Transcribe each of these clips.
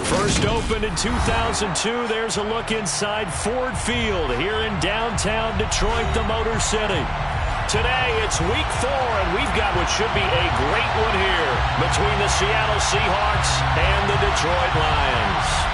First opened in 2002, there's a look inside Ford Field here in downtown Detroit, the Motor City. Today, it's week 4, and we've got what should be a great one here between the Seattle Seahawks and the Detroit Lions.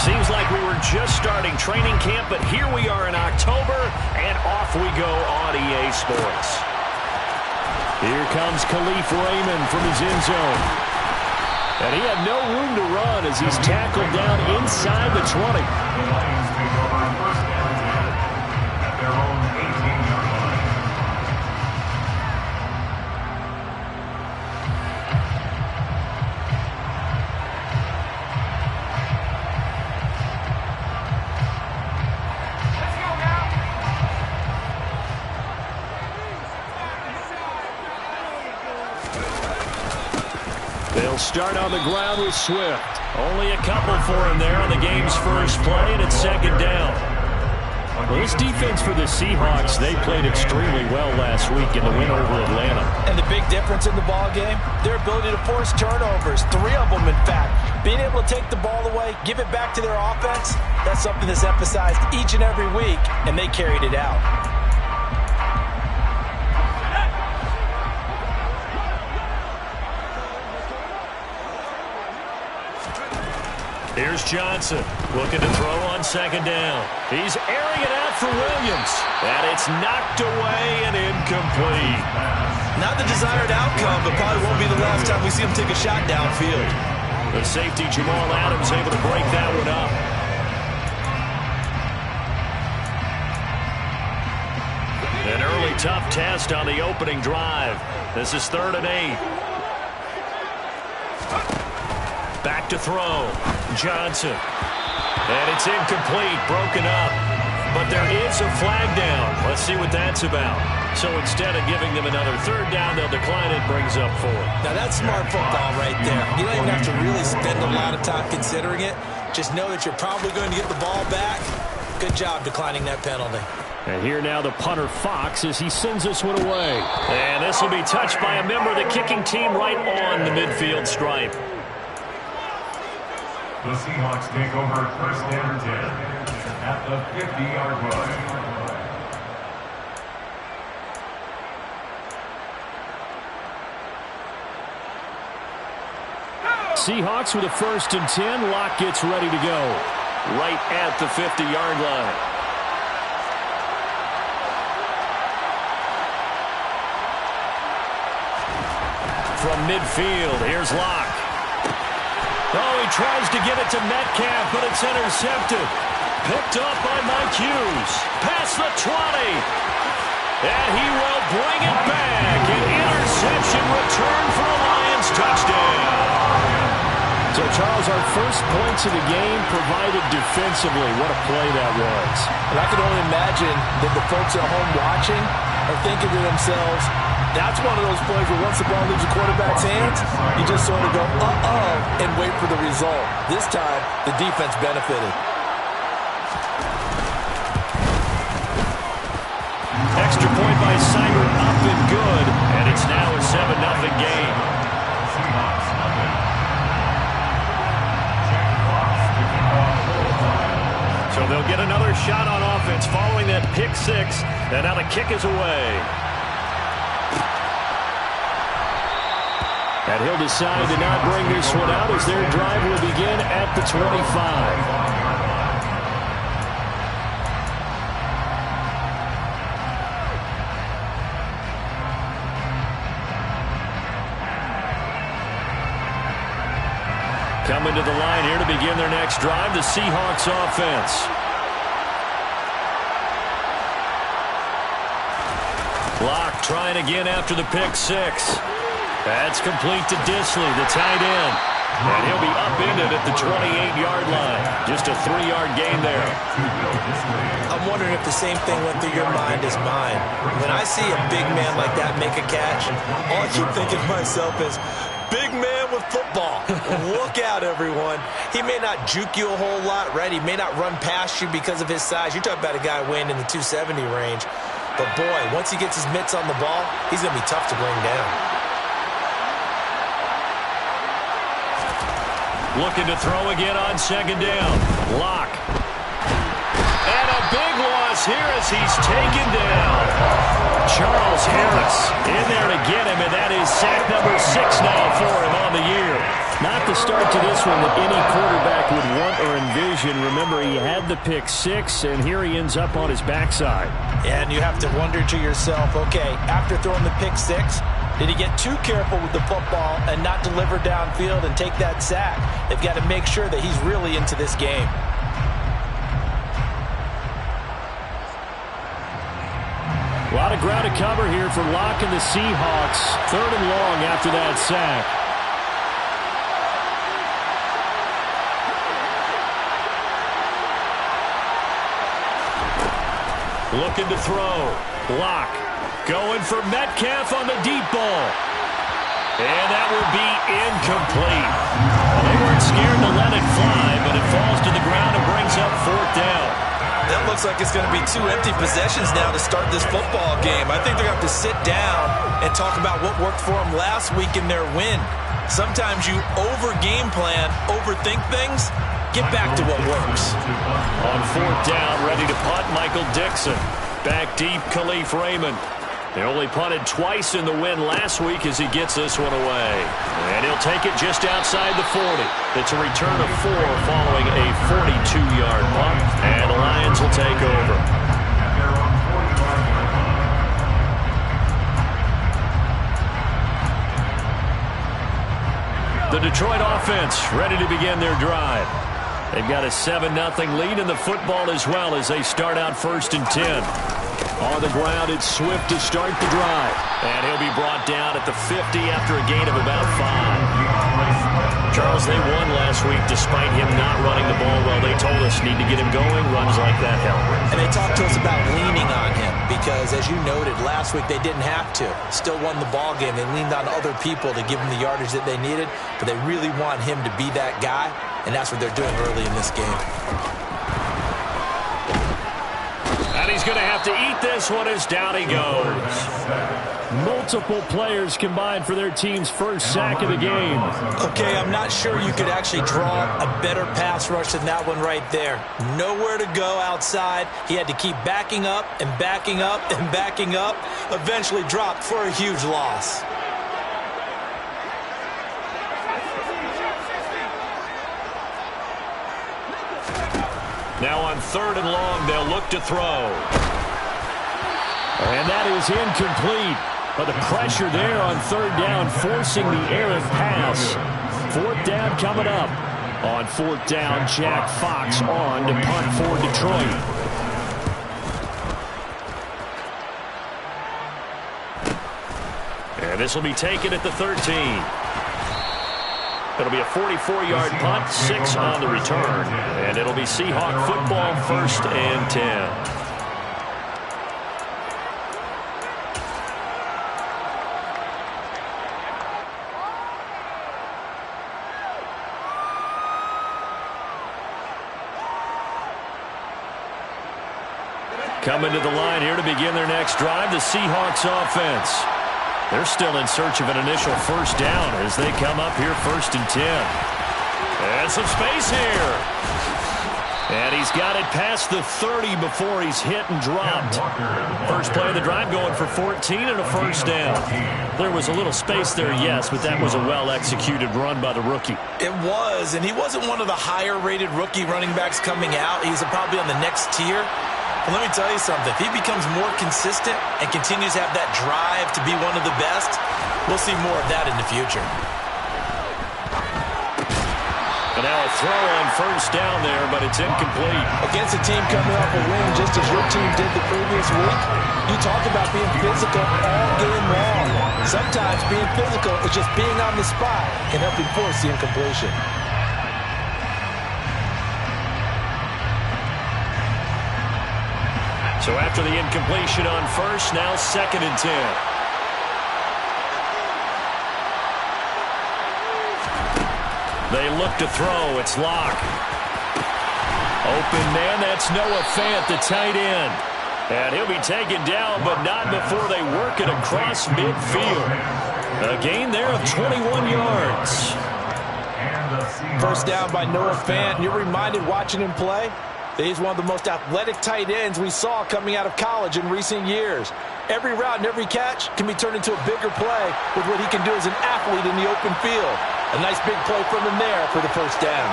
Seems like we were just starting training camp, but here we are in October, and off we go on EA Sports. Here comes Khalif Raymond from his end zone. And he had no room to run as he's tackled down inside the 20. The Lions take over first down at their own 18-yard line. They'll start on the ground with Swift. Only a couple for him there on the game's first play, and it's second down. Well, this defense for the Seahawks, they played extremely well last week in the win over Atlanta. And the big difference in the ball game, their ability to force turnovers, 3 of them in fact. Being able to take the ball away, give it back to their offense, that's something that's emphasized each and every week, and they carried it out. Here's Johnson looking to throw on second down. He's airing it out for Williams. And it's knocked away and incomplete. Not the desired outcome, but probably won't be the last time we see him take a shot downfield. The safety Jamal Adams able to break that one up. An early tough test on the opening drive. This is 3rd and 8. Back to throw. Johnson. And it's incomplete, broken up. But there is a flag down. Let's see what that's about. So instead of giving them another 3rd down, they'll decline it, brings up 4. Now that's smart football right there. You don't even have to really spend a lot of time considering it. Just know that you're probably going to get the ball back. Good job declining that penalty. And here now the punter Fox as he sends this one away. And this will be touched by a member of the kicking team right on the midfield stripe. The Seahawks take over first down 10 at the 50-yard line. Seahawks with a 1st and 10. Locke gets ready to go. Right at the 50-yard line. From midfield, here's Locke. Oh, he tries to get it to Metcalf, but it's intercepted. Picked up by Mike Hughes. Past the 20. And he will bring it back. An interception return for a Lions touchdown. So, Charles, our first points of the game provided defensively. What a play that was. And I can only imagine that the folks at home watching are thinking to themselves, that's one of those plays where once the ball leaves the quarterback's hands, you just sort of go, uh-oh, and wait for the result. This time, the defense benefited. Extra point by Simon up and good, and it's now a 7-0 game. So they'll get another shot on offense following that pick 6, and now the kick is away. And he'll decide to not bring this one out as their drive will begin at the 25. Coming to the line here to begin their next drive, the Seahawks offense. Locke trying again after the pick 6. That's complete to Disley, the tight end. And he'll be up into it at the 28-yard line. Just a 3-yard gain there. I'm wondering if the same thing went through your mind as mine. When I see a big man like that make a catch, all I keep thinking to myself is, big man with football. Look out, everyone. He may not juke you a whole lot, right? He may not run past you because of his size. You're talking about a guy weighing in the 270 range. But, boy, once he gets his mitts on the ball, he's going to be tough to bring down. Looking to throw again on second down. Lock. And a big loss here as he's taken down. Charles Harris in there to get him, and that is sack number 6 now for him on the year. Not the start to this one that any quarterback would want or envision. Remember, he had the pick 6, and here he ends up on his backside. And you have to wonder to yourself, okay, after throwing the pick 6, did he get too careful with the football and not deliver downfield and take that sack? They've got to make sure that he's really into this game. A lot of ground to cover here for Locke and the Seahawks. 3rd and long after that sack. Looking to throw. Locke going for Metcalf on the deep ball. And that will be incomplete. They weren't scared to let it fly, but it falls to the ground and brings up 4th down. That looks like it's going to be 2 empty possessions now to start this football game. I think they're going to have to sit down and talk about what worked for them last week in their win. Sometimes you over-game plan, overthink things. Get back to what works. On 4th down, ready to punt, Michael Dixon. Back deep, Khalif Raymond. They only punted twice in the win last week as he gets this one away. And he'll take it just outside the 40. It's a return of 4 following a 42-yard punt. And the Lions will take over. The Detroit offense ready to begin their drive. They've got a 7-0 lead in the football as well as they start out 1st and 10. On the ground, it's Swift to start the drive. And he'll be brought down at the 50 after a gain of about 5. Charles, they won last week despite him not running the ball well. They told us need to get him going. Runs like that help. And they talked to us about leaning on him because, as you noted, last week they didn't have to. Still won the ball game. They leaned on other people to give them the yardage that they needed, but they really want him to be that guy, and that's what they're doing early in this game. And he's going to have to eat this one as down he goes. Multiple players combined for their team's first sack of the game. Okay, I'm not sure you could actually draw a better pass rush than that one right there. Nowhere to go outside. He had to keep backing up and backing up and backing up. Eventually dropped for a huge loss. Now on 3rd and long, they'll look to throw. And that is incomplete. But the pressure there on 3rd down, forcing the errant pass. 4th down coming up. On 4th down, Jack Fox on to punt for Detroit. And this will be taken at the 13. It'll be a 44-yard punt, 6 on the return. And it'll be Seahawk football, 1st and 10. Coming to the line here to begin their next drive, the Seahawks offense. They're still in search of an initial 1st down as they come up here 1st and 10. And some space here. And he's got it past the 30 before he's hit and dropped. First play of the drive going for 14 and a 1st down. There was a little space there, yes, but that was a well-executed run by the rookie. It was, and he wasn't one of the higher-rated rookie running backs coming out. He's probably on the next tier. But let me tell you something. If he becomes more consistent and continues to have that drive to be one of the best, we'll see more of that in the future. And now a throw on 1st down there, but it's incomplete. Against a team coming off a win just as your team did the previous week, you talk about being physical all game long. Sometimes being physical is just being on the spot and helping force the incompletion. So after the incompletion on first, now 2nd and 10. They look to throw. It's Locke. Open man, that's Noah Fant, the tight end. And he'll be taken down, but not before they work it across midfield. A gain there of 21 yards. First down by Noah Fant. You're reminded watching him play that he's one of the most athletic tight ends we saw coming out of college in recent years. Every route and every catch can be turned into a bigger play with what he can do as an athlete in the open field. A nice big play from him there for the first down.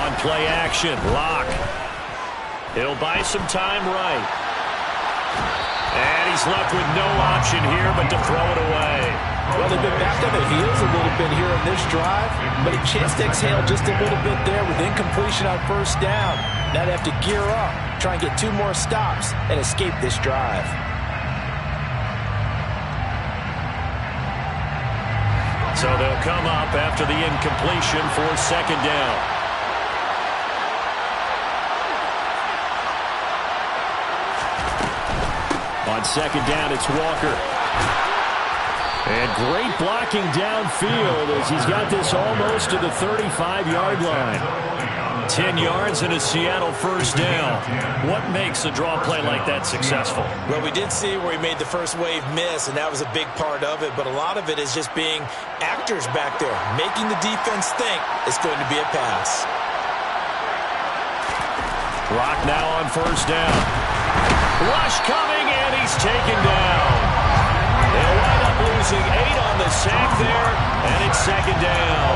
On play action, Locke. He'll buy some time right. And he's left with no option here but to throw it away. Well, they've been back on their heels a little bit here in this drive, but a chance to exhale just a little bit there with incompletion on first down. Now they have to gear up, try and get 2 more stops, and escape this drive. So they'll come up after the incompletion for 2nd down. On 2nd down, it's Walker. And great blocking downfield as he's got this almost to the 35-yard line. 10 yards and a Seattle first down. What makes a draw play like that successful? Well, we did see where he made the first wave miss, and that was a big part of it. But a lot of it is just being actors back there, making the defense think it's going to be a pass. Rock now on first down. Rush coming, and he's taken down. They'll wind up losing 8 on the sack there, and it's 2nd down.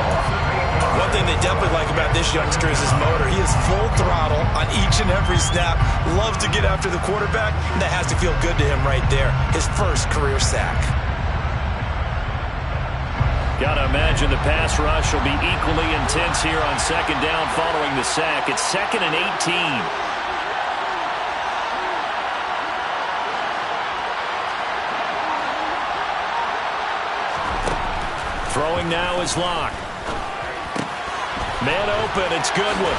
One thing they definitely like about this youngster is his motor. He is full throttle on each and every snap. Loves to get after the quarterback, and that has to feel good to him right there. His first career sack. Got to imagine the pass rush will be equally intense here on 2nd down following the sack. It's 2nd and 18. Throwing now is Locke. Man open, it's Goodwin.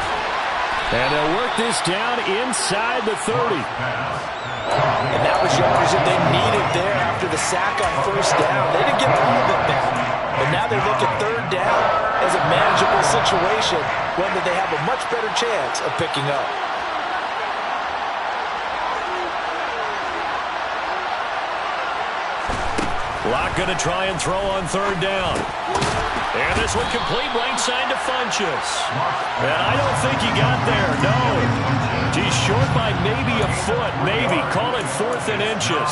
And they'll work this down inside the 30. And that was yardage that they needed there after the sack on first down. They didn't get all of it back. But now they look at 3rd down as a manageable situation, one that they have a much better chance of picking up. Locke going to try and throw on 3rd down. And this one complete right side to Funchess. And I don't think he got there, no. He's short by maybe a foot, maybe. Call it 4th and inches.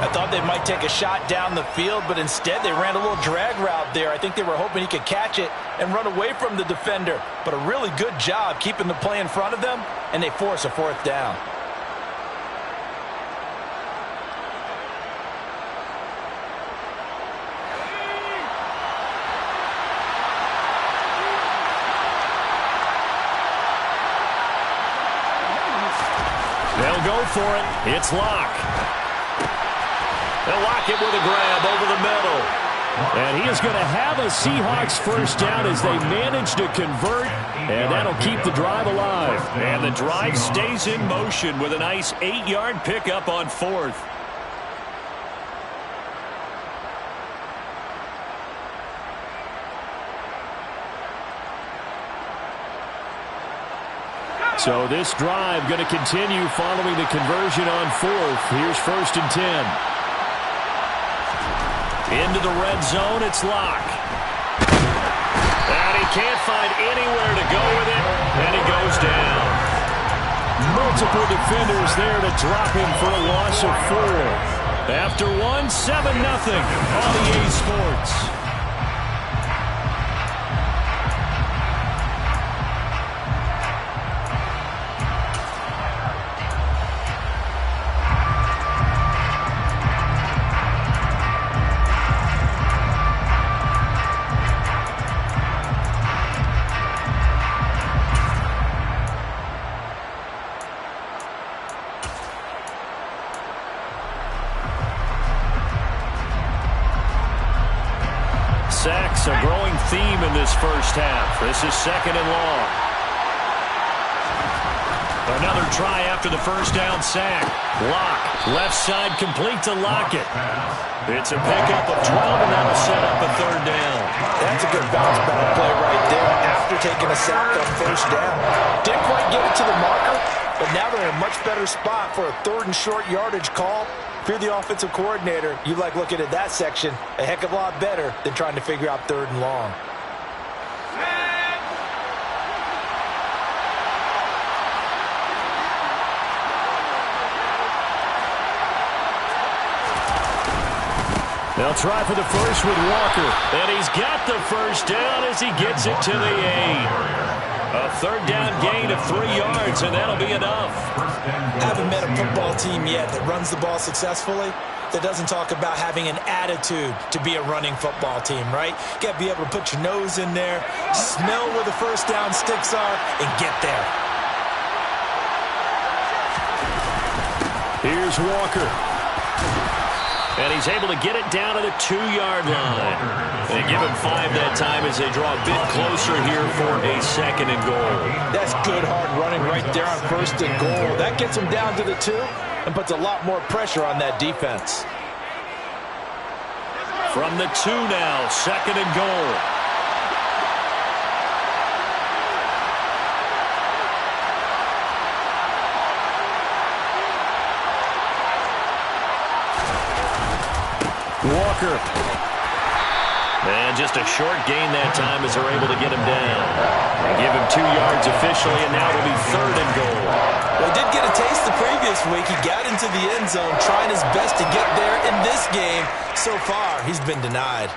I thought they might take a shot down the field, but instead they ran a little drag route there. I think they were hoping he could catch it and run away from the defender. But a really good job keeping the play in front of them, and they force a 4th down. They'll go for it. It's Locke. They'll lock it with a grab over the middle. And he is going to have a Seahawks first down as they manage to convert. And that'll keep the drive alive. And the drive stays in motion with a nice 8-yard pickup on 4th. So this drive going to continue following the conversion on 4th. Here's 1st and 10. Into the red zone, it's Locke. And he can't find anywhere to go with it, and he goes down. Multiple defenders there to drop him for a loss of 4. After 1, 7-0 on EA Sports. Sacks, a growing theme in this first half. This is 2nd and long. Another try after the first down sack. Lock, left side complete to Lockett. It's a pickup of 12, and that'll set up a third down. That's a good bounce back play right there after taking a sack on first down. Didn't quite get it to the marker, but now they're in a much better spot for a third and short yardage call. If you're the offensive coordinator, you like looking at that section a heck of a lot better than trying to figure out third and long. They'll try for the first with Walker. And he's got the first down as he gets it to the 8. A third down gain of 3 yards, and that'll be enough. I haven't met a football team yet that runs the ball successfully that doesn't talk about having an attitude to be a running football team, right? You got to be able to put your nose in there, smell where the first down sticks are, and get there. Here's Walker. And he's able to get it down to the 2-yard line. They give him 5 that time as they draw a bit closer here for a second and goal. That's good hard running right there on first and goal. That gets him down to the 2 and puts a lot more pressure on that defense. From the 2 now, second and goal. Walker. And just a short gain that time as they're able to get him down. They give him 2 yards officially, and now it'll be third and goal. Well, he did get a taste the previous week. He got into the end zone trying his best to get there in this game. So far, he's been denied.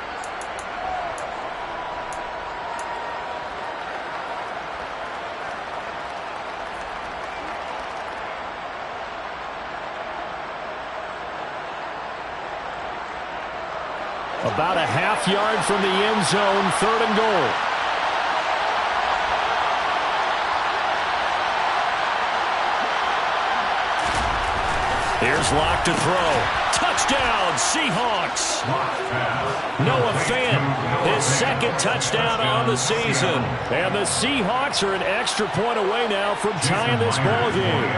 About a half yard from the end zone, third and goal. Here's Lock to throw. Touchdown, Seahawks. Noah Fant, his second touchdown on the season. And the Seahawks are an extra point away now from tying this ball game.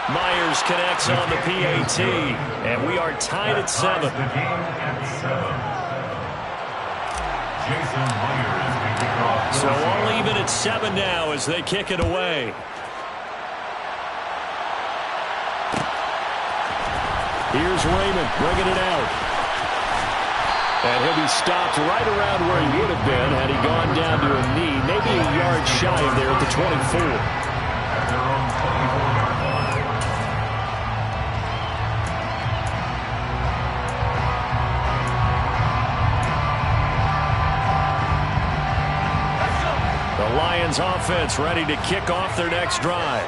Myers connects on the PAT, and we are tied at 7. So all even at 7 now as they kick it away. Here's Raymond bringing it out. And he'll be stopped right around where he would have been had he gone down to a knee, maybe a yard shy of there at the 24. Lions offense ready to kick off their next drive.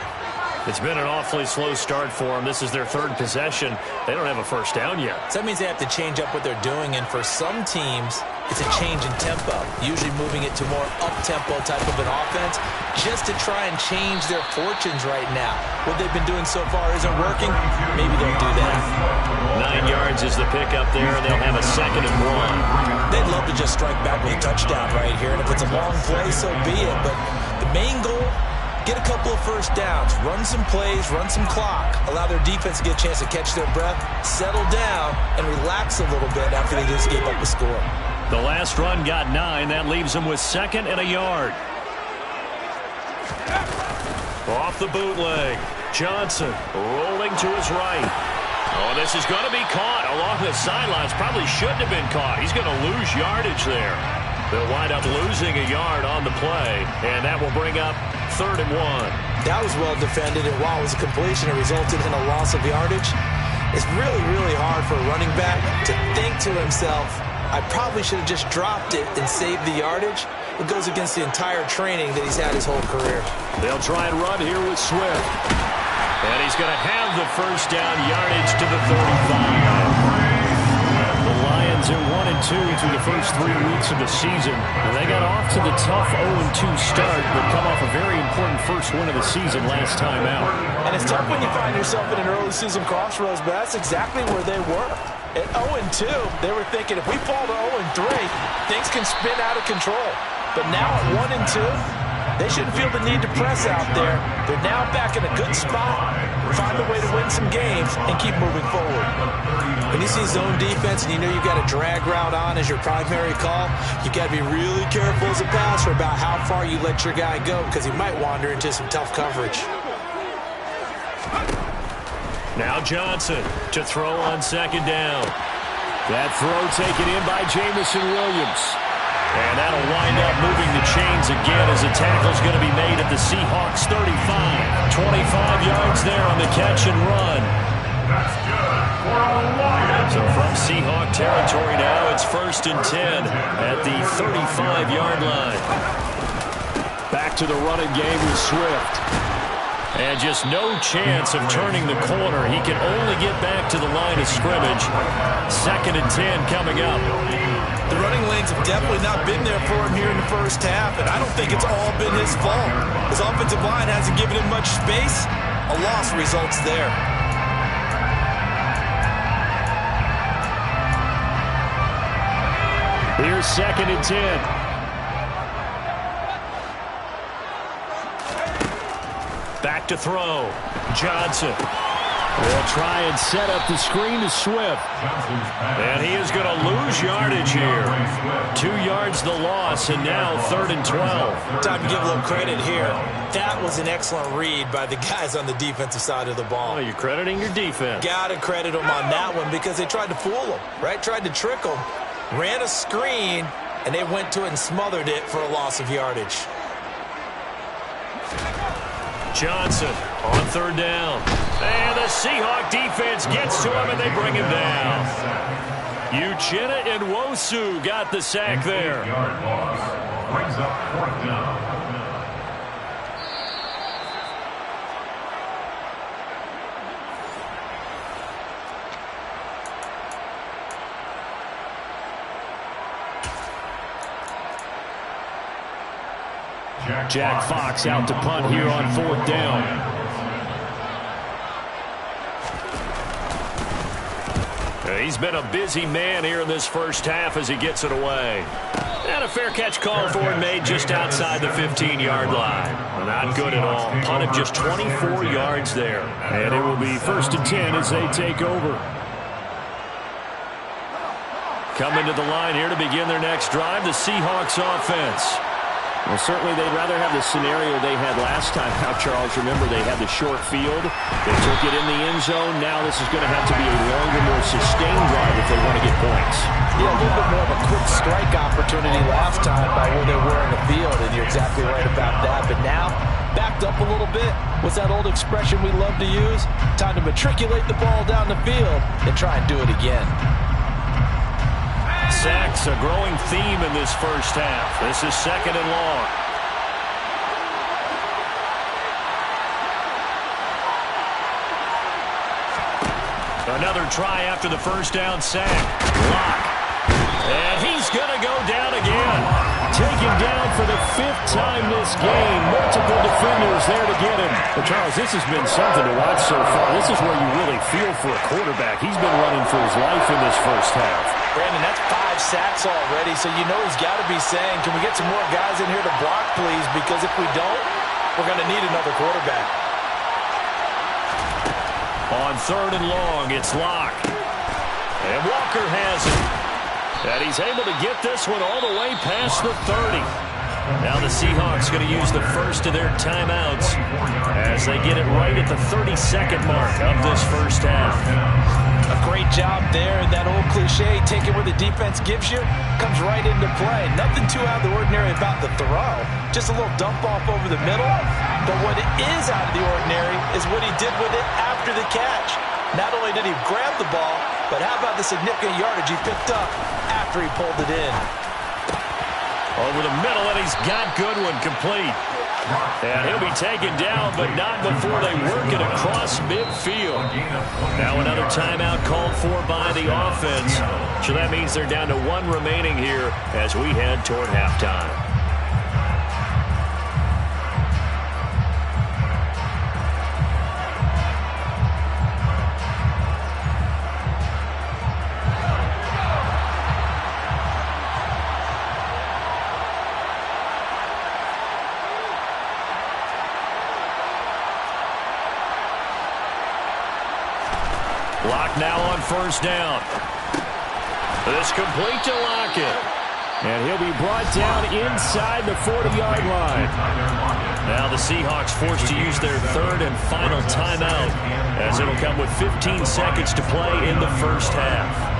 It's been an awfully slow start for them. This is their third possession. They don't have a first down yet. So that means they have to change up what they're doing, and for some teams, it's a change in tempo, usually moving it to more up-tempo type of an offense just to try and change their fortunes right now. What they've been doing so far isn't working. Maybe they'll do that. 9 yards is the pickup there, and they'll have a second and 1. They'd love to just strike back with a touchdown right here, and if it's a long play, so be it. But the main goal, get a couple of first downs, run some plays, run some clock, allow their defense to get a chance to catch their breath, settle down, and relax a little bit after they just gave up a score. The last run got 9. That leaves them with second and a yard. Off the bootleg. Johnson rolling to his right. Oh, this is going to be caught along the sidelines. Probably shouldn't have been caught. He's going to lose yardage there. They'll wind up losing a yard on the play, and that will bring up third and 1. That was well defended, and while it was a completion, it resulted in a loss of yardage. It's really, really hard for a running back to think to himself, I probably should have just dropped it and saved the yardage. It goes against the entire training that he's had his whole career. They'll try and run here with Swift. And he's going to have the first down, yardage to the 35. The Lions are 1-2 through the first 3 weeks of the season. And they got off to the tough 0-2 start, but come off a very important first win of the season last time out. And it's tough when you find yourself in an early season crossroads, but that's exactly where they were. At 0-2, they were thinking if we fall to 0-3, things can spin out of control. But now at 1-2, they shouldn't feel the need to press out there. They're now back in a good spot, find a way to win some games, and keep moving forward. When you see zone defense and you know you've got a drag route on as your primary call, you've got to be really careful as a passer about how far you let your guy go because he might wander into some tough coverage. Now Johnson to throw on second down. That throw taken in by Jamison Williams. And that'll wind up moving the chains again as a tackle's going to be made at the Seahawks 35. 25 yards there on the catch and run. That's good for a Lions. So from Seahawk territory now, it's 1st and 10 at the 35-yard line. Back to the running game with Swift. And just no chance of turning the corner. He can only get back to the line of scrimmage. 2nd and 10 coming up. The running lanes have definitely not been there for him here in the first half, and I don't think it's all been his fault. His offensive line hasn't given him much space. A loss results there. Here's 2nd and 10. Back to throw. Johnson will try and set up the screen to Swift. And he is going to lose yardage here. 2 yards the loss, and now 3rd and 12. Time to give a little credit here. That was an excellent read by the guys on the defensive side of the ball. Oh, you're crediting your defense. Got to credit them on that one because they tried to fool him, right? Tried to trick him. Ran a screen, and they went to it and smothered it for a loss of yardage. Johnson on 3rd down. And the Seahawk defense gets to him, and they bring him down. Uchenna and Nwosu got the sack there. Yard loss. Brings up 4th down. Jack Fox out to punt here on 4th down. He's been a busy man here in this first half as he gets it away. And a fair catch call for him made just outside the 15-yard line. Not good at all. Punt of just 24 yards there. And it will be 1st and 10 as they take over. Coming to the line here to begin their next drive, the Seahawks offense. Well, certainly they'd rather have the scenario they had last time. Now, Charles, remember they had the short field. They took it in the end zone. Now this is going to have to be a longer, more sustained drive if they want to get points. Yeah, a little bit more of a quick strike opportunity last time by where they were in the field, and you're exactly right about that. But now, backed up a little bit. What's that old expression we love to use? Time to matriculate the ball down the field and try and do it again. Sacks, a growing theme in this first half. This is 2nd and long. Another try after the first down sack. Lock. And he's going to go down again. Taken down for the 5th time this game. Multiple defenders there to get him. But Charles, this has been something to watch so far. This is where you really feel for a quarterback. He's been running for his life in this first half. Brandon, that's 5 sacks already, so you know he's got to be saying, can we get some more guys in here to block, please? Because if we don't, we're going to need another quarterback. On 3rd and long, it's Locke. And Walker has it. And he's able to get this one all the way past the 30. Now the Seahawks going to use the first of their timeouts as they get it right at the 32nd mark of this first half. A great job there, and that old cliche, take it where the defense gives you, comes right into play. Nothing too out of the ordinary about the throw. Just a little dump off over the middle. But what is out of the ordinary is what he did with it after the catch. Not only did he grab the ball, but how about the significant yardage he picked up after he pulled it in. Over the middle, and he's got Goodwin complete. And he'll be taken down, but not before they work it across midfield. Now another timeout called for by the offense. So that means they're down to 1 remaining here as we head toward halftime. Lock now on first down. This complete to Lockett. And he'll be brought down inside the 40-yard line. Now the Seahawks forced to use their third and final timeout, as it'll come with 15 seconds to play in the first half.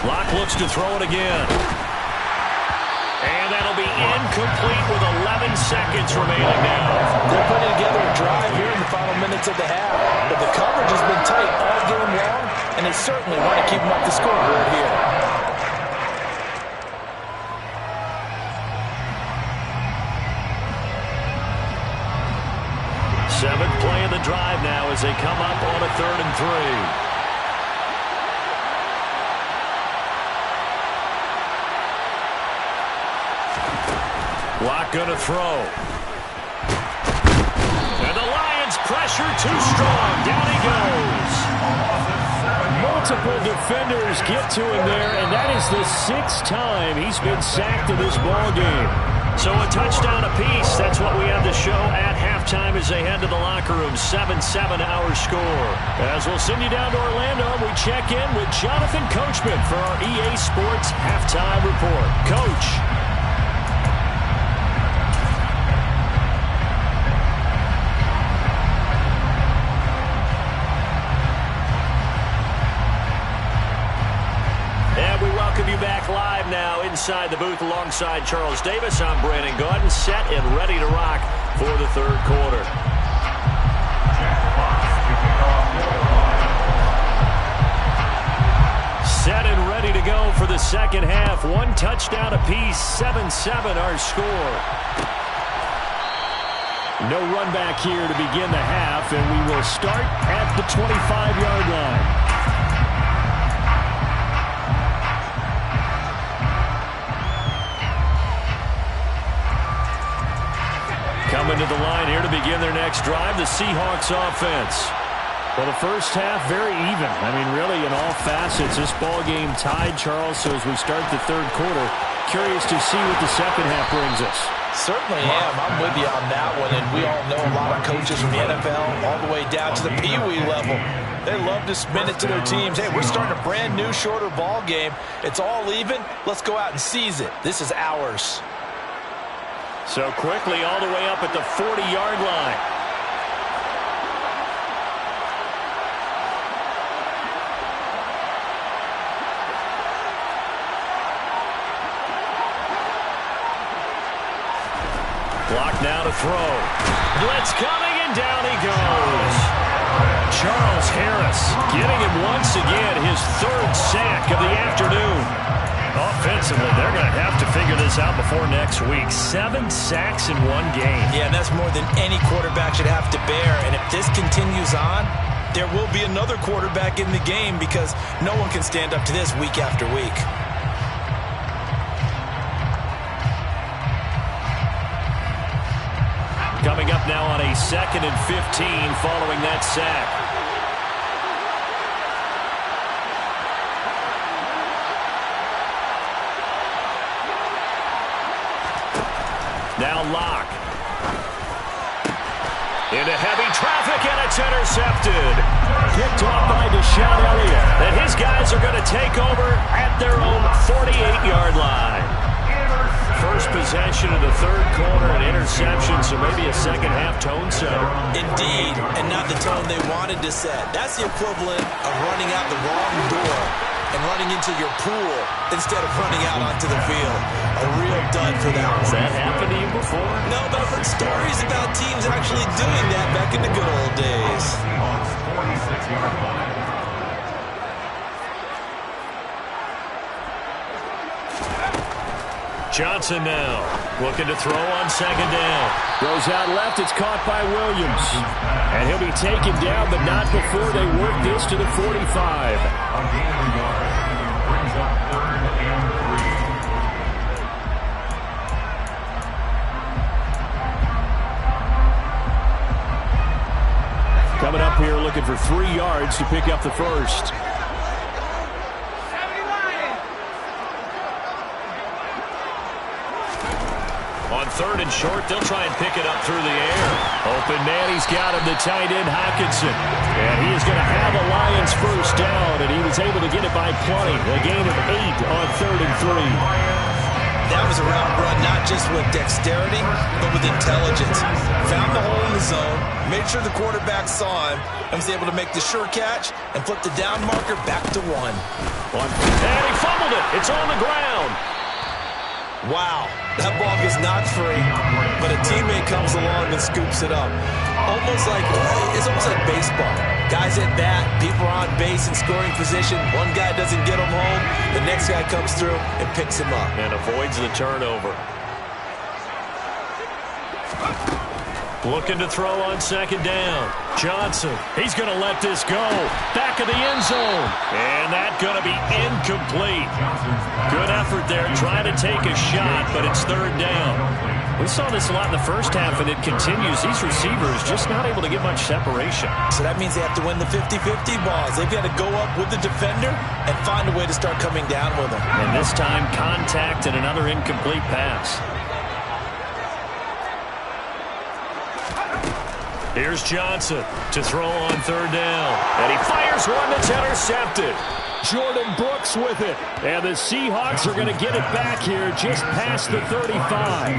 Lock looks to throw it again. And that'll be incomplete with 11 seconds remaining now. They're putting together a drive here in the final minutes of the half. But the coverage has been tight all game long, and they certainly want to keep them up the scoreboard here. Seventh play of the drive now as they come up on a 3rd and 3. Lock going to throw. And the Lions pressure too strong. Down he goes. Multiple defenders get to him there, and that is the 6th time he's been sacked in this ball game. So a touchdown apiece. That's what we have to show at halftime as they head to the locker room. 7-7 our score. As we'll send you down to Orlando, we check in with Jonathan Coachman for our EA Sports Halftime Report. Coach. Back live now inside the booth alongside Charles Davis. I'm Brandon Gaudin, set and ready to rock for the 3rd quarter. Set and ready to go for the 2nd half. 1 touchdown apiece, 7-7 our score. No run back here to begin the half, and we will start at the 25-yard line. Coming to the line here to begin their next drive, the Seahawks offense. Well, the first half, very even. I mean, really, in all facets, this ball game tied, Charles. So as we start the 3rd quarter, curious to see what the 2nd half brings us. Certainly am. I'm with you on that one. And we all know a lot of coaches from the NFL all the way down to the Pee Wee level. They love to spin it to their teams. Hey, we're starting a brand new, shorter ball game. It's all even. Let's go out and seize it. This is ours. So quickly all the way up at the 40-yard line. Block now to throw. Blitz coming, and down he goes. Charles Harris getting him once again, his 3rd sack of the afternoon. Offensively, they're going to have to figure this out before next week. 7 sacks in 1 game. Yeah, and that's more than any quarterback should have to bear. And if this continues on, there will be another quarterback in the game because no one can stand up to this week after week. Coming up now on a 2nd and 15 following that sack. Now Lock. Into heavy traffic, and it's intercepted. Picked off by Deshaun Elliott. And his guys are going to take over at their own 48-yard line. First possession of the 3rd quarter, an interception, so maybe a 2nd half tone setter. Indeed, and not the tone they wanted to set. That's the equivalent of running out the wrong door and running into your pool instead of running out onto the field. A real dud for that one. Has that happened to you before? No, but I've heard stories about teams actually doing that back in the good old days. Johnson now looking to throw on second down. Goes out left. It's caught by Williams. And he'll be taken down, but not before they work this to the 45. A gain of yards. Brings up 3rd and 3. Coming up here looking for 3 yards to pick up the first. On 3rd and short, they'll try and pick it up through the air. Open man, he's got him, the tight end, Hockenson. And he is going to have a Lions first down, and he was able to get it by plenty. A gain of 8 on 3rd and 3. That was a route run, not just with dexterity, but with intelligence. Found the hole in the zone, made sure the quarterback saw him, and was able to make the sure catch and flip the down marker back to 1. And he fumbled it. It's on the ground. Wow, that ball gets knocked free, but a teammate comes along and scoops it up. It's almost like baseball. Guys at bat, people are on base in scoring position. One guy doesn't get him home, the next guy comes through and picks him up. And avoids the turnover. Looking to throw on second down. Johnson, he's going to let this go. Back of the end zone. And that's going to be incomplete. Good effort there, trying to take a shot, but it's 3rd down. We saw this a lot in the first half, and it continues. These receivers just not able to get much separation. So that means they have to win the 50-50 balls. They've got to go up with the defender and find a way to start coming down with them. And this time, contact and another incomplete pass. Here's Johnson to throw on 3rd down. And he fires one that's intercepted. Jordan Brooks with it. And the Seahawks are going to get it back here just past the 35.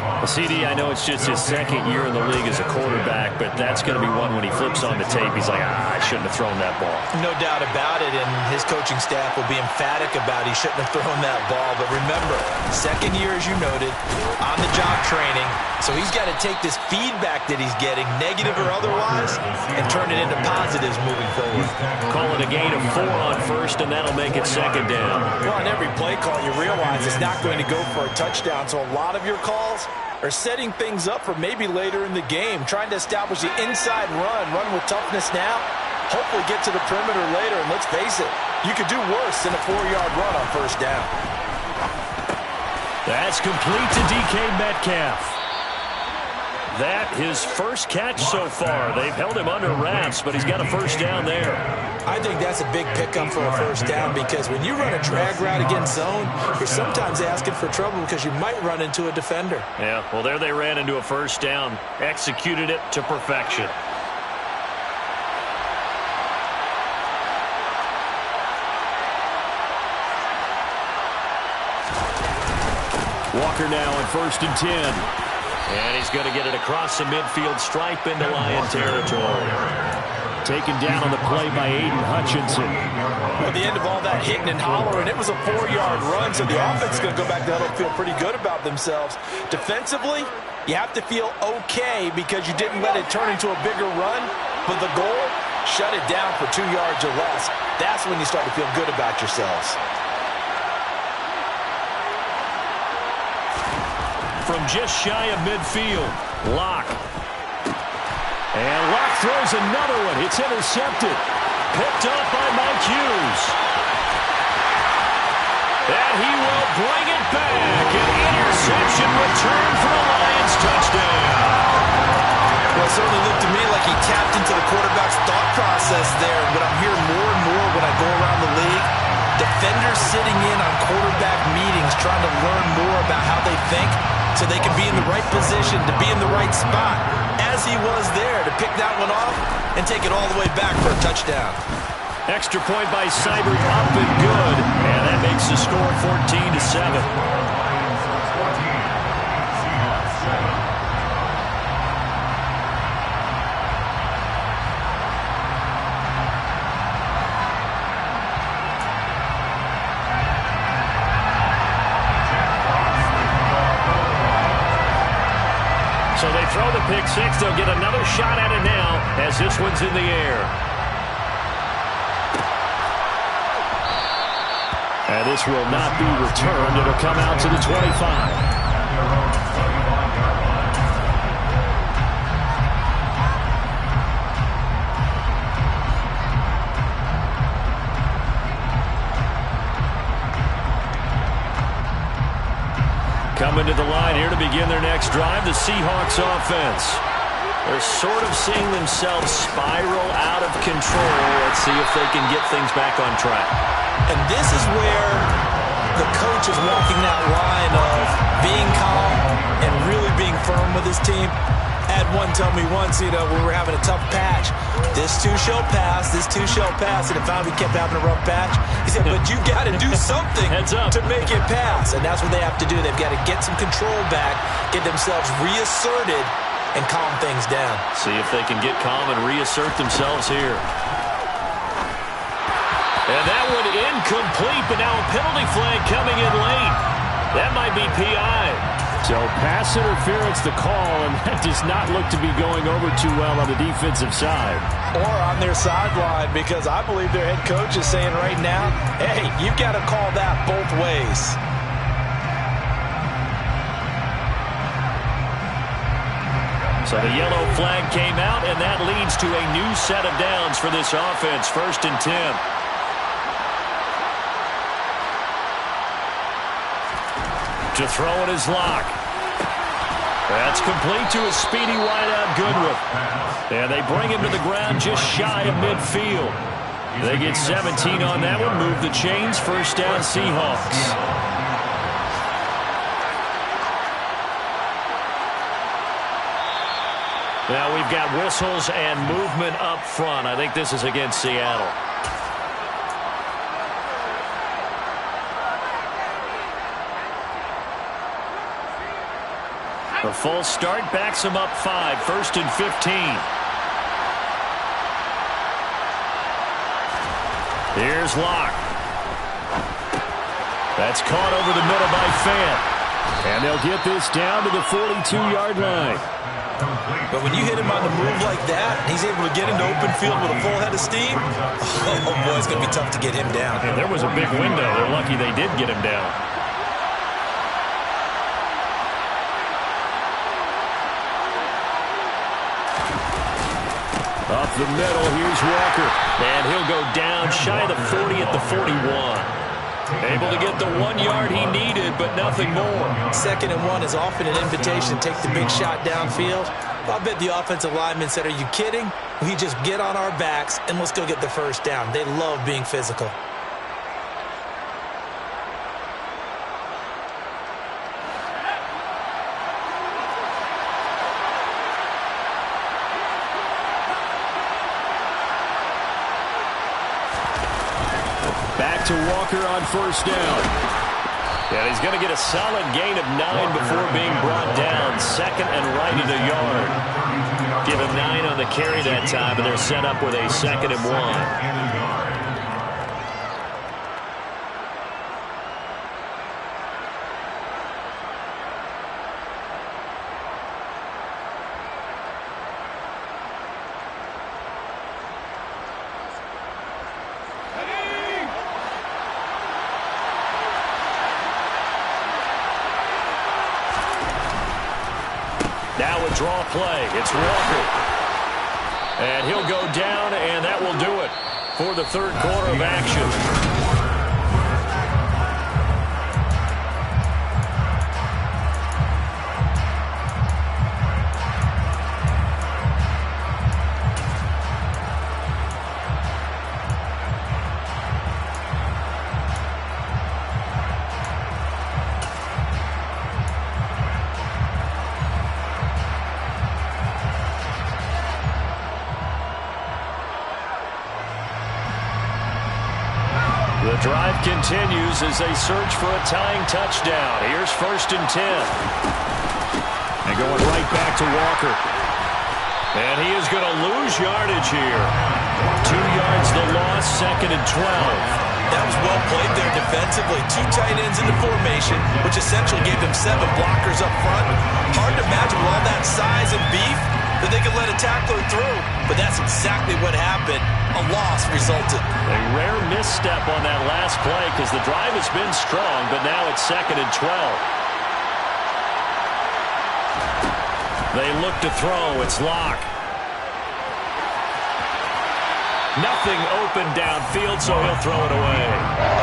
Well, CD, I know it's just his 2nd year in the league as a quarterback, but that's going to be one when he flips on the tape. He's like, I shouldn't have thrown that ball. No doubt about it, and his coaching staff will be emphatic about he shouldn't have thrown that ball. But remember, 2nd year, as you noted, on-the-job training. So he's got to take this feedback that he's getting, negative or otherwise, and turn it into positives moving forward. Call it a gain of 4 on first, and that'll make it 2nd down. Well, on every play call, you realize it's not going to go for a touchdown. So a lot of your calls are setting things up for maybe later in the game, trying to establish the inside run with toughness now, hopefully get to the perimeter later. And let's face it, you could do worse than a 4-yard run on first down. That's complete to DK Metcalf. That his first catch so far. They've held him under wraps, but he's got a first down there. I think that's a big pickup for a first down, because when you run a drag route against zone, you're sometimes asking for trouble because you might run into a defender. Yeah, well, there they ran into a first down. Executed it to perfection. Walker now on 1st and 10. And he's going to get it across the midfield stripe into Lion territory. Taken down on the play by Aiden Hutchinson. At the end of all that hitting and hollering, it was a 4-yard run, so the offense is going to go back to huddle and feel pretty good about themselves. Defensively, you have to feel okay because you didn't let it turn into a bigger run, but the goal, shut it down for 2 yards or less. That's when you start to feel good about yourselves. From just shy of midfield, Locke. And Locke throws another one. It's intercepted. Picked up by Mike Hughes. And he will bring it back. An interception return for a Lions touchdown. Well, it certainly looked to me like he tapped into the quarterback's thought process there. But I'm hearing more and more when I go around the league, defenders sitting in on quarterback meetings trying to learn more about how they think so they can be in the right position to be in the right spot, as he was there to pick that one off and take it all the way back for a touchdown. Extra point by Seibert, up and good. And that makes the score 14-7. So they throw the pick six. They'll get another shot at it now as this one's in the air. And this will not be returned. It'll come out to the 25. their own 31-yard line. Coming to the line here to begin their next drive, the Seahawks offense. They're sort of seeing themselves spiral out of control. Let's see if they can get things back on track. And this is where the coach is walking that line of being calm and really being firm with his team. Had one tell me once, we were having a tough patch. This too shall pass, this too shall pass. And if we kept having a rough patch, he said, but you've got to do something to make it pass. And that's what they have to do. They've got to get some control back, get themselves reasserted, and calm things down. See if they can get calm and reassert themselves here. And that one incomplete, but now a penalty flag coming in late. That might be PI. So pass interference the call, and that does not look to be going over too well on the defensive side. Or on their sideline, because I believe their head coach is saying right now, hey, you've got to call that both ways. So the yellow flag came out, and that leads to a new set of downs for this offense. 1st and 10. To throw it is Locke. That's complete to a speedy wideout Goodwin. And they bring him to the ground just shy of midfield. They get 17 on that one. Move the chains. 1st down Seahawks. Now we've got whistles and movement up front. I think this is against Seattle. A false start backs him up 5. 1st and 15. Here's Locke. That's caught over the middle by Fant. And they'll get this down to the 42-yard line. But when you hit him on the move like that, he's able to get into open field with a full head of steam, oh boy, it's going to be tough to get him down. And there was a big window. They're lucky they did get him down. Up the middle, here's Walker. And he'll go down shy of the 40 at the 41. Able to get the 1 yard he needed, but nothing more. 2nd and 1 is often an invitation to take the big shot downfield. I bet the offensive lineman said, are you kidding? We just get on our backs and let's go get the 1st down. They love being physical. Back to Walker on 1st down. And he's going to get a solid gain of 9 before being brought down. 2nd and right at a yard. Give him 9 on the carry that time, and they're set up with a 2nd and 1. Now a draw play. It's Walker. And he'll go down, and that will do it for the 3rd quarter of action. The drive continues as they search for a tying touchdown. Here's 1st and 10. And going right back to Walker. And he is going to lose yardage here. 2 yards the loss, 2nd and 12. That was well played there defensively. 2 tight ends in the formation, which essentially gave them 7 blockers up front. Hard to imagine with all that size and beef that they could let a tackler through. But that's exactly what happened. A loss resulted. A rare misstep on that last play because the drive has been strong, but now it's 2nd and 12. They look to throw. It's Locke. Nothing open downfield, so he'll throw it away.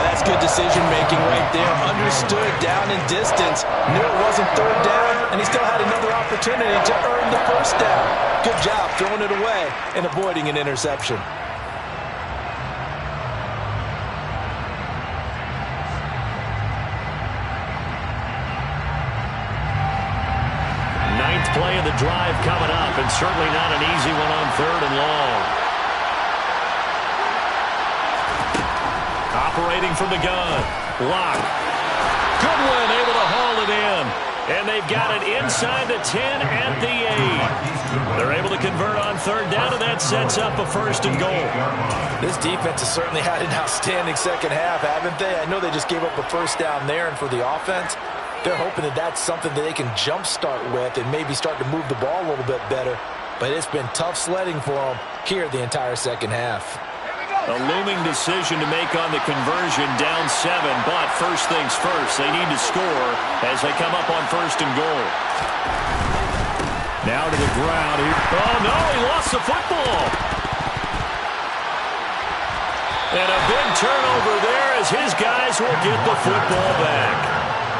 That's good decision-making right there. Understood down in distance. Knew it wasn't third down, and he still had another opportunity to earn the first down. Good job throwing it away and avoiding an interception. Ninth play of the drive coming up, and certainly not an easy one on 3rd and long. Operating from the gun. Locke. Goodwin able to haul it in. And they've got it inside the 10 at the 8. They're able to convert on 3rd down, and that sets up a 1st and goal. This defense has certainly had an outstanding second half, haven't they? I know they just gave up a 1st down there, and for the offense, they're hoping that that's something that they can jumpstart with and maybe start to move the ball a little bit better. But it's been tough sledding for them here the entire second half. A looming decision to make on the conversion, down 7, but first things first, they need to score as they come up on 1st and goal. Now to the ground. Oh, no, he lost the football. And a big turnover there as his guys will get the football back.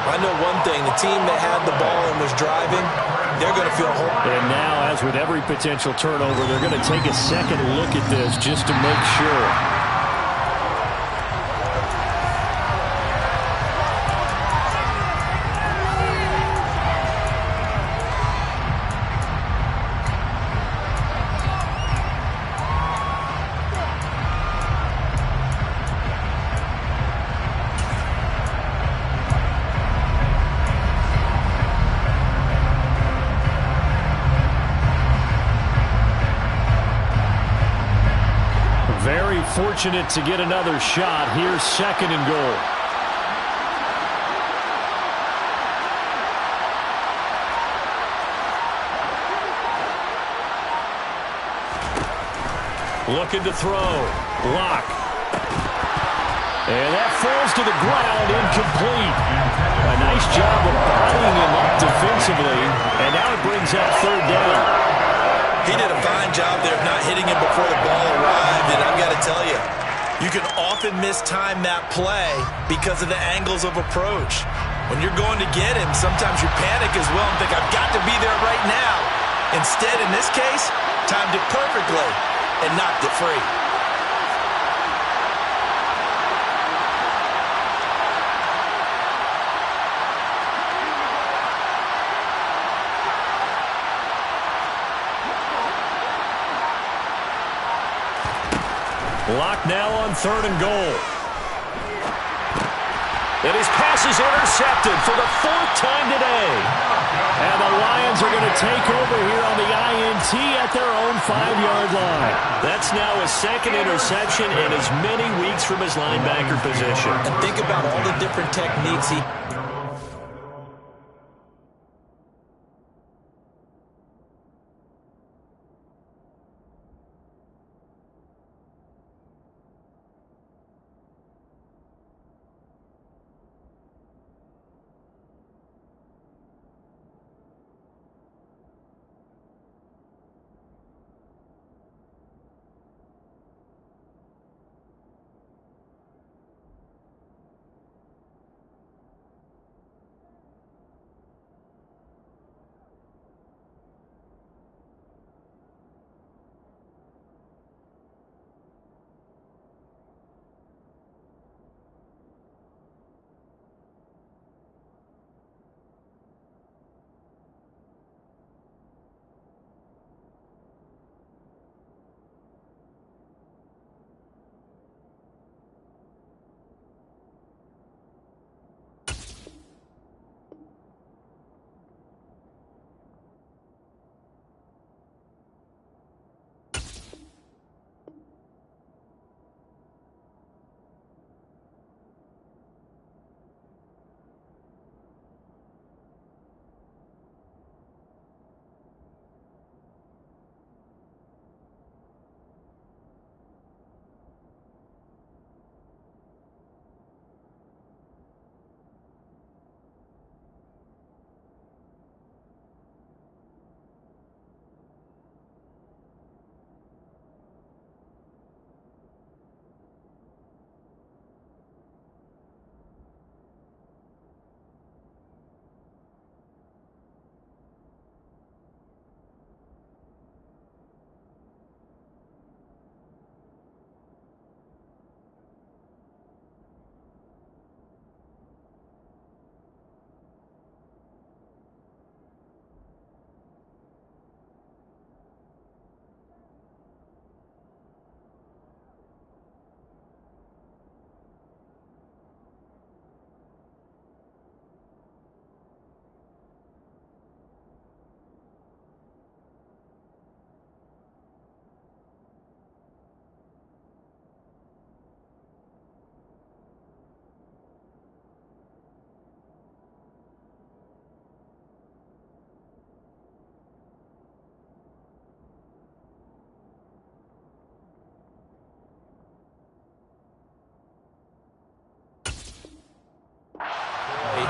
I know one thing, the team that had the ball and was driving, they're going to feel hopeful. And now, as with every potential turnover, they're going to take a second look at this just to make sure. Very fortunate to get another shot. Here's 2nd and goal. Looking to throw. Locke. And that falls to the ground, incomplete. A nice job of bodying him up defensively. And now it brings up 3rd down. He did a fine job there of not hitting him before the ball arrived, and I've got to tell you, you can often mistime that play because of the angles of approach. When you're going to get him, sometimes you panic as well and think, I've got to be there right now. Instead, in this case, timed it perfectly and knocked it free. Locke now on 3rd and goal. And his pass is intercepted for the 4th time today. And the Lions are going to take over here on the INT at their own 5-yard line. That's now his 2nd interception in as many weeks from his linebacker position. And think about all the different techniques he...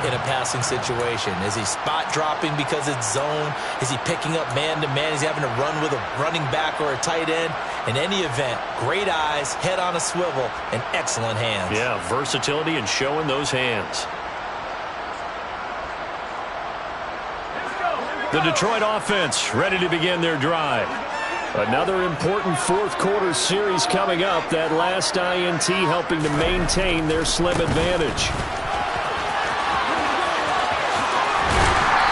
in a passing situation? Is he spot dropping because it's zone? Is he picking up man-to-man? Is he having to run with a running back or a tight end? In any event, great eyes, head on a swivel, and excellent hands. Yeah, versatility and showing those hands. The Detroit offense ready to begin their drive. Another important fourth quarter series coming up. That last INT helping to maintain their slim advantage.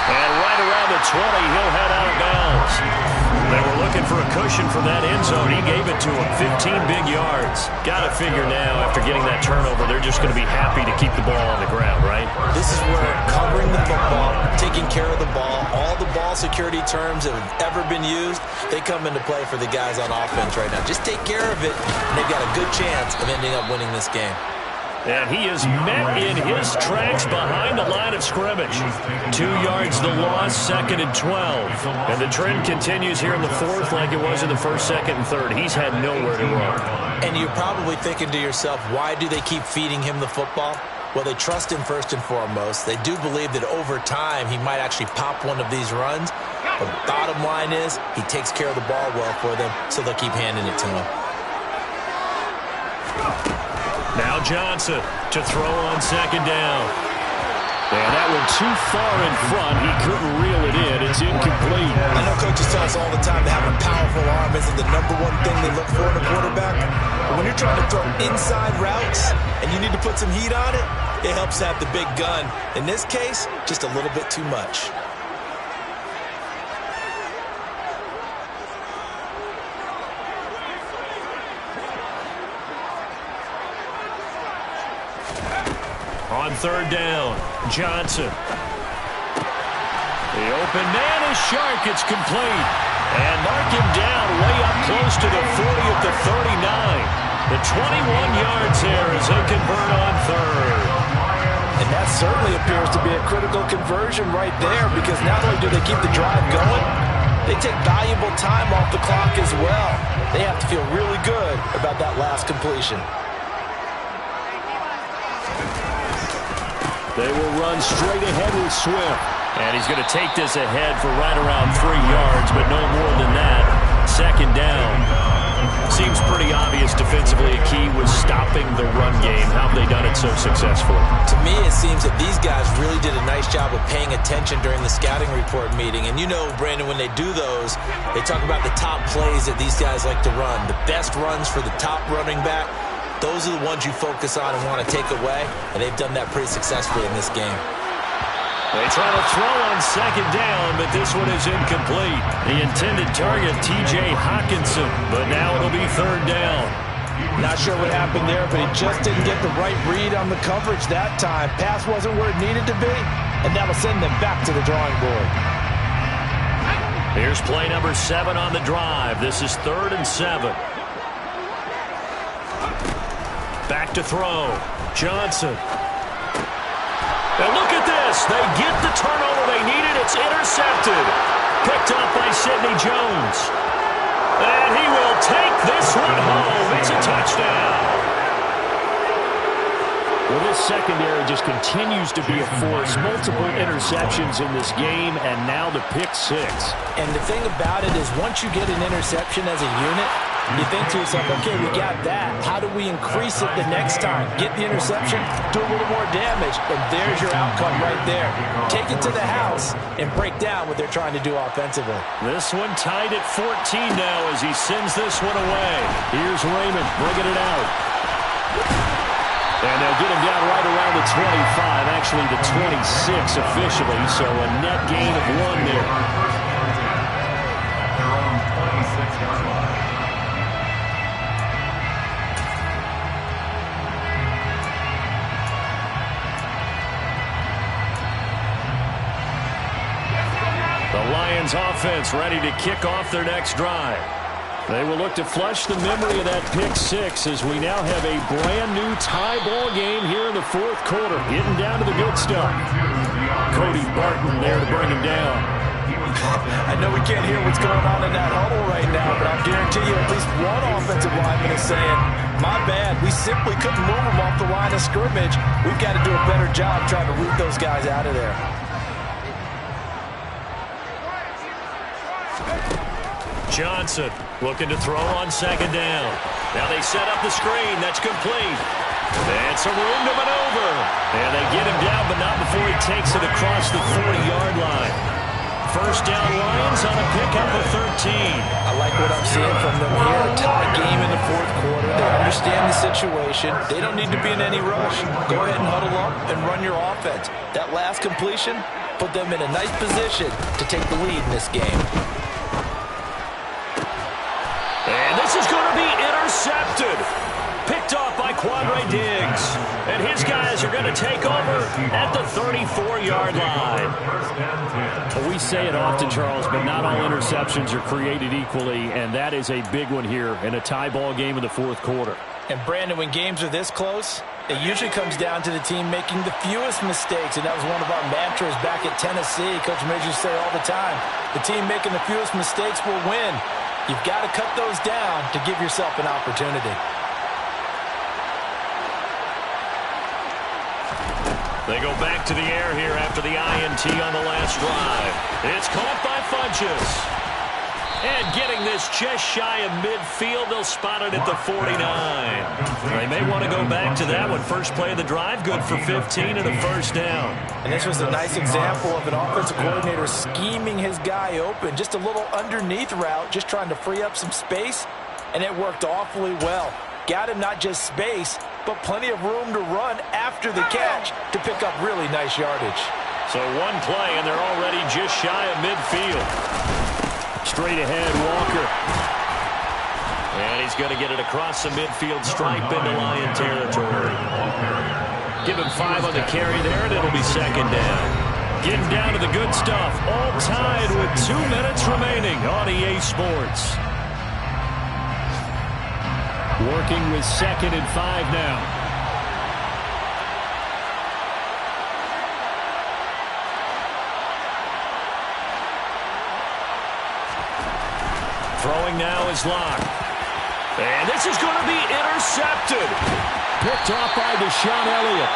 And right around the 20, he'll head out of bounds. They were looking for a cushion from that end zone. He gave it to him. 15 big yards. Got to figure now, after getting that turnover, they're just going to be happy to keep the ball on the ground, right? This is where covering the football, taking care of the ball, all the ball security terms that have ever been used, they come into play for the guys on offense right now. Just take care of it, and they've got a good chance of ending up winning this game. And he is met in his tracks behind the line of scrimmage. 2 yards the loss, 2nd and 12. And the trend continues here in the fourth like it was in the first, second, and third. He's had nowhere to run. And you're probably thinking to yourself, why do they keep feeding him the football? Well, they trust him first and foremost. They do believe that over time he might actually pop one of these runs. But the bottom line is he takes care of the ball well for them, so they'll keep handing it to him. Now Johnson to throw on 2nd down. And that one too far in front. He couldn't reel it in. It's incomplete. I know coaches tell us all the time that having a powerful arm isn't the #1 thing they look for in a quarterback. But when you're trying to throw inside routes and you need to put some heat on it, it helps to have the big gun. In this case, just a little bit too much. On 3rd down, Johnson. The open man is Shark. It's complete. And mark him down way up close to the 40 at the 39. The 21 yards there as they convert on 3rd. And that certainly appears to be a critical conversion right there, because not only do they keep the drive going, they take valuable time off the clock as well. They have to feel really good about that last completion. They will run straight ahead with Swift. And he's going to take this ahead for right around 3 yards, but no more than that. 2nd down. Seems pretty obvious defensively a key was stopping the run game. How have they done it so successfully? To me, it seems that these guys really did a nice job of paying attention during the scouting report meeting. And you know, Brandon, when they do those, they talk about the top plays that these guys like to run. The best runs for the top running back. Those are the ones you focus on and want to take away, and they've done that pretty successfully in this game. They try to throw on 2nd down, but this one is incomplete. The intended target, T.J. Hawkinson, but now it'll be 3rd down. Not sure what happened there, but he just didn't get the right read on the coverage that time. Pass wasn't where it needed to be, and that'll send them back to the drawing board. Here's play number 7 on the drive. This is 3rd and 7. Back to throw. Johnson. And look at this. They get the turnover they needed. It's intercepted. Picked up by Sidney Jones. And he will take this one home. It's a touchdown. Well, this secondary just continues to be a force. Multiple interceptions in this game, and now the pick 6. And the thing about it is once you get an interception as a unit, you think to yourself, okay, we got that. How do we increase it the next time? Get the interception, do a little more damage, and there's your outcome right there. Take it to the house and break down what they're trying to do offensively. This one tied at 14 now as he sends this one away. Here's Raymond bringing it out. And they'll get him down right around the 25, actually the 26 officially, so a net gain of 1 there. Their own 26-yard line. The Lions offense ready to kick off their next drive. They will look to flush the memory of that pick 6 as we now have a brand new tie ball game here in the fourth quarter. Getting down to the good stuff. Cody Barton there to bring him down. I know we can't hear what's going on in that huddle right now, but I'll guarantee you at least one offensive lineman is saying, my bad, we simply couldn't move him off off the line of scrimmage, we've got to do a better job trying to root those guys out of there. Johnson looking to throw on second down. Now they set up the screen. That's complete. And some room to maneuver. And they get him down, but not before he takes it across the 40-yard line. First down, Lions on a pickup of 13. I like what I'm seeing from them here. A tie game in the fourth quarter. They understand the situation. They don't need to be in any rush. Go ahead and huddle up and run your offense. That last completion put them in a nice position to take the lead in this game. And this is going to be intercepted. Picked off by Quandre Diggs. And his guys are going to take over at the 34-yard line. Well, we say it often, Charles, but not all interceptions are created equally, and that is a big one here in a tie ball game in the fourth quarter. And, Brandon, when games are this close, it usually comes down to the team making the fewest mistakes, and that was one of our mantras back at Tennessee. Coach Midge used to say all the time, the team making the fewest mistakes will win. You've got to cut those down to give yourself an opportunity. They go back to the air here after the INT on the last drive. It's caught by Funchess. And getting this just shy of midfield, they'll spot it at the 49. They may want to go back to that one. First play of the drive, good for 15 and a first down. And this was a nice example of an offensive coordinator scheming his guy open. Just a little underneath route, just trying to free up some space, and it worked awfully well. Got him not just space, but plenty of room to run after the catch to pick up really nice yardage. So one play, and they're already just shy of midfield. Straight ahead, Walker. And he's going to get it across the midfield stripe into Lion territory. Give him 5 on the carry there, and it'll be second down. Getting down to the good stuff. All tied with 2 minutes remaining on EA Sports. Working with 2nd and 5 now. Throwing now is Locke. And this is going to be intercepted. Picked off by Deshaun Elliott.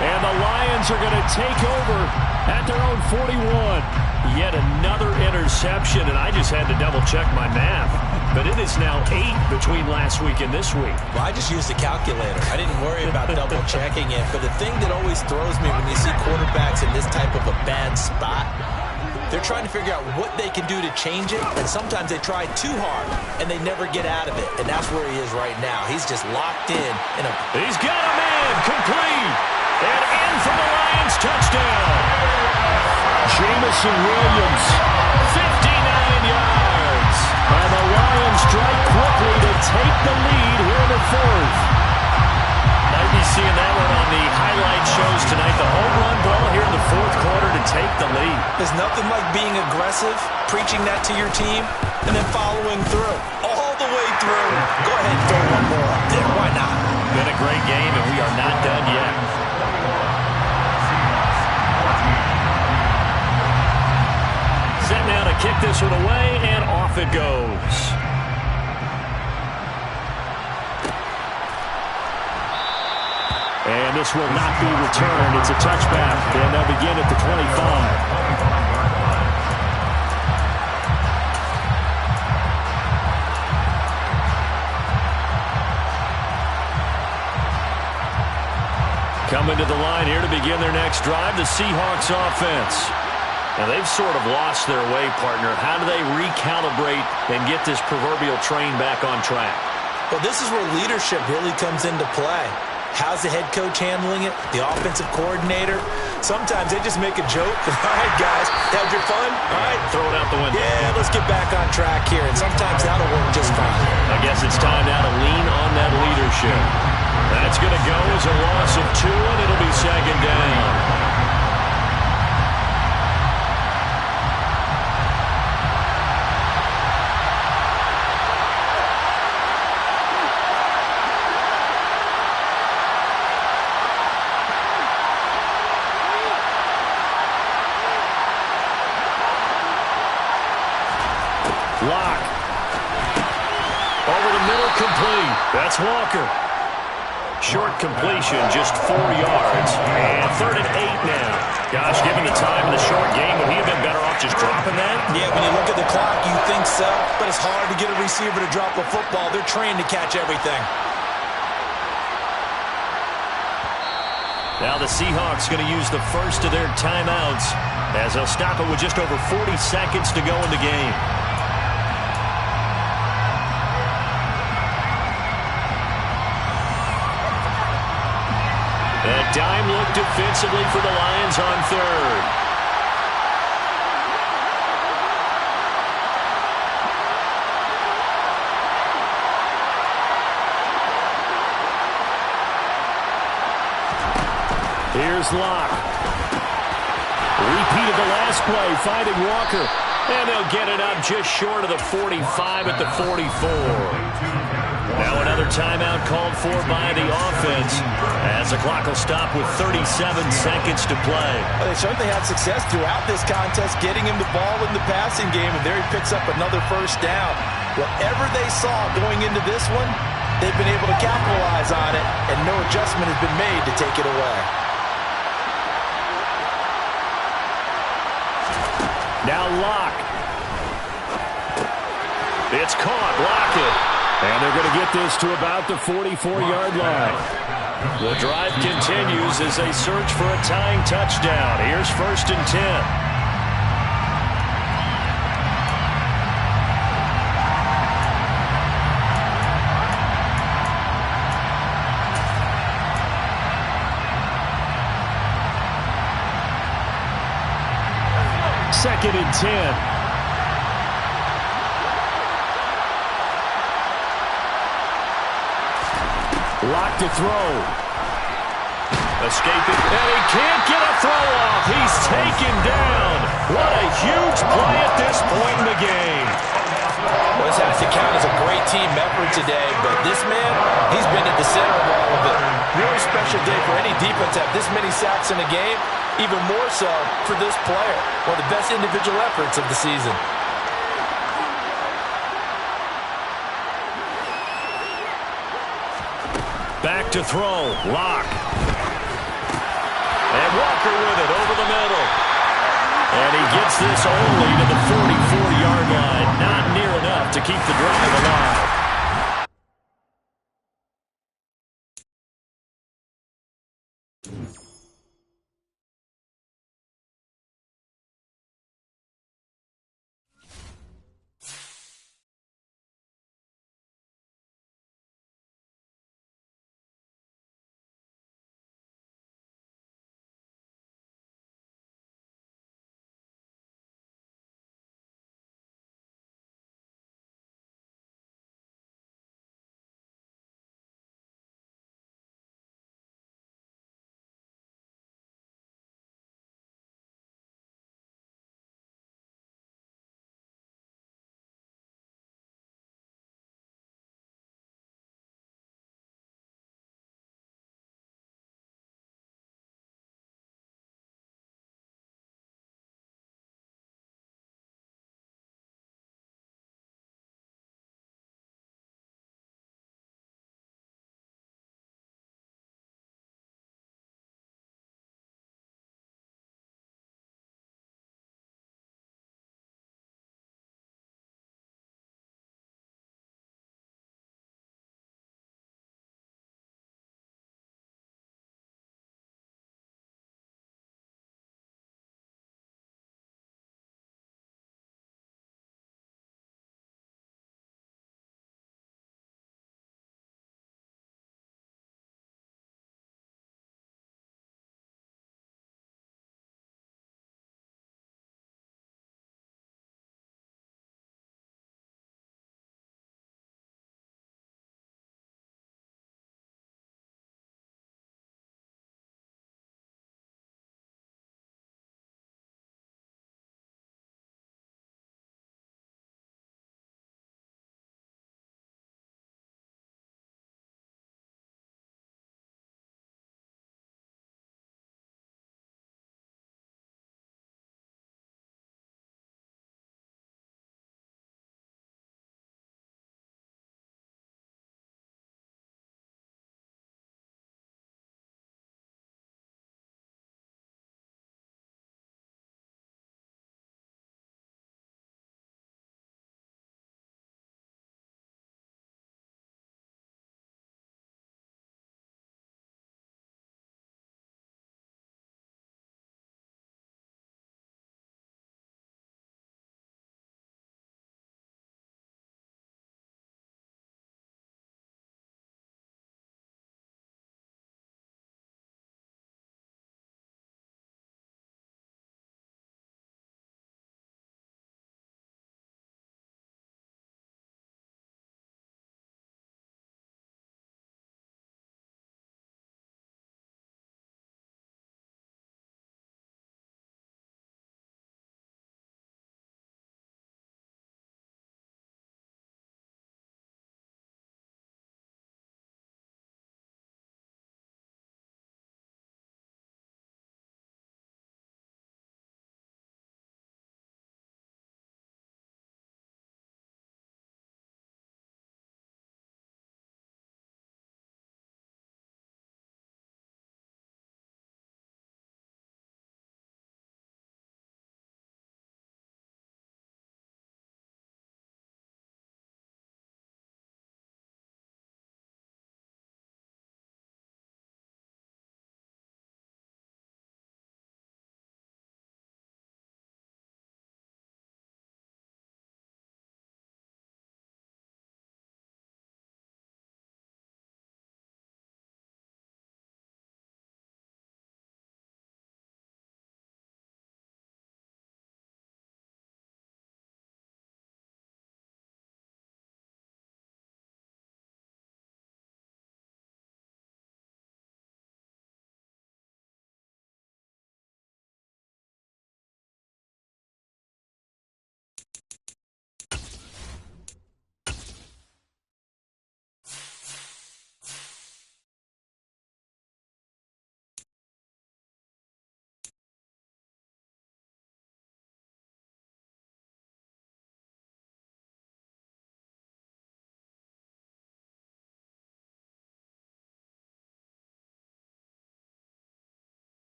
And the Lions are going to take over at their own 41. Yet another interception, and I just had to double-check my math. But it is now 8 between last week and this week. Well, I just used a calculator. I didn't worry about double-checking it. But the thing that always throws me when you see quarterbacks in this type of a bad spot, they're trying to figure out what they can do to change it, and sometimes they try too hard, and they never get out of it. And that's where he is right now. He's just locked in. He's got a man complete. And in for the Lions touchdown. Jamison Williams. 59 yards. And the Lions strike quickly to take the lead here in the fourth. Might be seeing that one on the highlight shows tonight. The home run ball here in the fourth quarter to take the lead. There's nothing like being aggressive, preaching that to your team, and then following through. All the way through. Go ahead and throw one more up there. Why not? Been a great game, and we are not done yet. Set now to kick this one away, and off it goes. And this will not be returned. It's a touchback, and they'll begin at the 25. Coming to the line here to begin their next drive, the Seahawks offense. Now, they've sort of lost their way, partner. How do they recalibrate and get this proverbial train back on track? Well, this is where leadership really comes into play. How's the head coach handling it? The offensive coordinator? Sometimes they just make a joke. All right, guys, had your fun? All right. Throw it out the window. Yeah, let's get back on track here. And sometimes that'll work just fine. I guess it's time now to lean on that leadership. That's going to go as a loss of 2, and it'll be second down. Locke. Over the middle, complete. That's Walker. Short completion, just 4 yards. And 3rd and 8 now. Gosh, given the time in the short game, would he have been better off just dropping that? Yeah, when you look at the clock, you think so. But it's hard to get a receiver to drop a football. They're trained to catch everything. Now the Seahawks going to use the first of their timeouts as they'll stop it with just over 40 seconds to go in the game. A dime look defensively for the Lions on 3rd. Here's Locke. Repeat of the last play, finding Walker. And they'll get it up just short of the 45 at the 44. Now another timeout called for by the offense as the clock will stop with 37 seconds to play. Well, they certainly had success throughout this contest, getting him the ball in the passing game, and there he picks up another first down. Whatever they saw going into this one, they've been able to capitalize on it, and no adjustment has been made to take it away. Now Locke. It's caught. Lockett. And they're going to get this to about the 44-yard line. The drive continues as they search for a tying touchdown. Here's 1st and 10. Second and 10. Lock to throw. Escaping. And he can't get a throw off. He's taken down. What a huge play at this point in the game. Well, this has to count as a great team effort today, but this man, he's been at the center of all of it. Really special day for any defense to have this many sacks in a game, even more so for this player. One of the best individual efforts of the season. Back to throw. Lock. And Walker with it over the middle. And he gets this only to the 44-yard line. Not near enough to keep the drive alive.